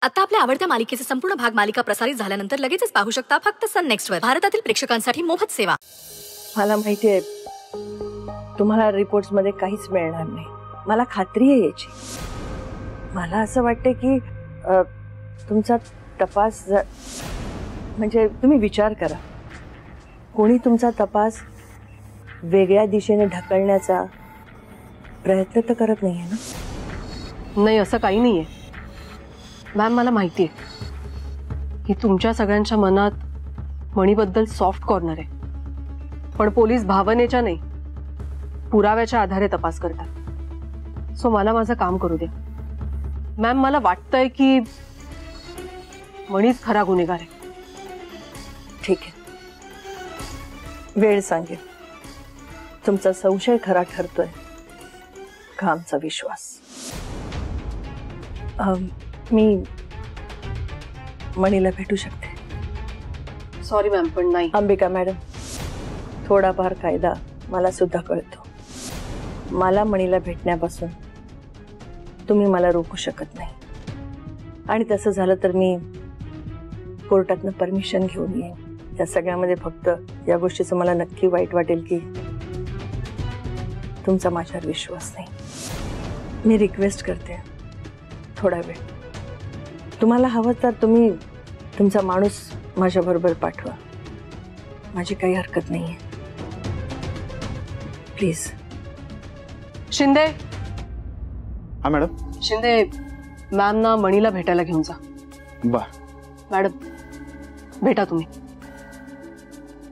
आता आपल्या आवडत्या मालिकेचे संपूर्ण भाग मालिका प्रसारित झाल्यानंतर लगेचच पाहू शकता फक्त सन नेक्स्ट वर. भारतातील प्रेक्षकांसाठी मोफत सेवा. मला माहिती आहे तुम्हाला रिपोर्ट्स मध्ये काहीच मिळणार नाही. मला खात्री आहे याची. मला असं वाटतं की तुमचा तपास म्हणजे तुम्ही विचार करा, कोणी तुमचा तपास वेगळ्या दिशेने ढकलण्याचा प्रयत्न तर करत नाहीये ना? नाही, असं काही नाहीये मॅम. मला माहिती आहे की तुमच्या सगळ्यांच्या मनात मणीबद्दल सॉफ्ट कॉर्नर आहे, पण पोलीस भावनेच्या नाही पुराव्याच्या आधारे तपास करतात. सो मला माझं काम करू द्या मॅम. मला वाटतंय की मणीच खरा गुन्हेगार आहे. ठीक आहे, वेळ सांगेल. तुमचा संशय खरा ठरतोय का आमचा विश्वास? मी मणीला भेटू शकते? सॉरी मॅम, पण नाही. अंबिका मॅडम, थोडाफार कायदा मला सुद्धा कळतो. मला मणीला भेटण्यापासून तुम्ही मला रोखू शकत नाही. आणि तसं झालं तर मी कोर्टातनं परमिशन घेऊन येईन. या सगळ्यामध्ये फक्त या गोष्टीचं मला नक्की वाईट वाटेल की तुमचा माझ्यावर विश्वास नाही. मी रिक्वेस्ट करते, थोडा वेळ. तुम्हाला हवं तर तुम्ही तुमचा माणूस माझ्याबरोबर पाठवा. माझी काही हरकत नाहीये. प्लीज. शिंदे. हा मॅडम. शिंदे, मॅम ना मणीला भेटायला घेऊन जा. बा मॅडम, भेटा तुम्ही.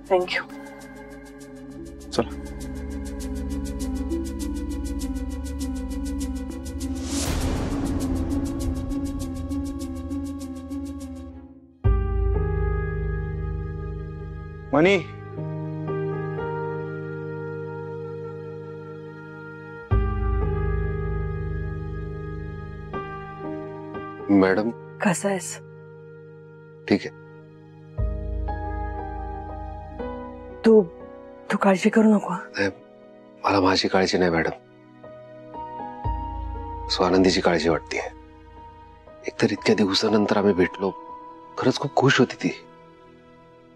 थँक्यू. चला. मनी, मॅडम. कसा आहेस? ठीक आहे. तू काळजी करू नको. मला माझी काळजी नाही मॅडम, स्वानंदीची काळजी वाटते. एकतर इतक्या दिवसानंतर आम्ही भेटलो, खरंच खूप खुश होती ती.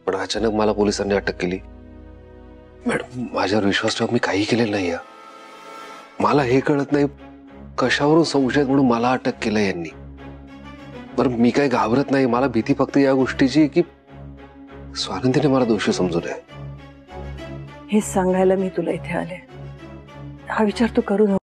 पण अचानक मला पोलिसांनी अटक केली. मॅडम, माझ्यावर विश्वास ठेवून मी काही केलेलं नाही. मला हे कळत नाही कशावरून संशय म्हणून मला अटक केलं यांनी. बरं, मी काही घाबरत नाही. मला भीती फक्त या गोष्टीची की स्वानंदीने मला दोषी समजू नये. हे सांगायला मी तुला इथे आले. हा विचार तू करू नको.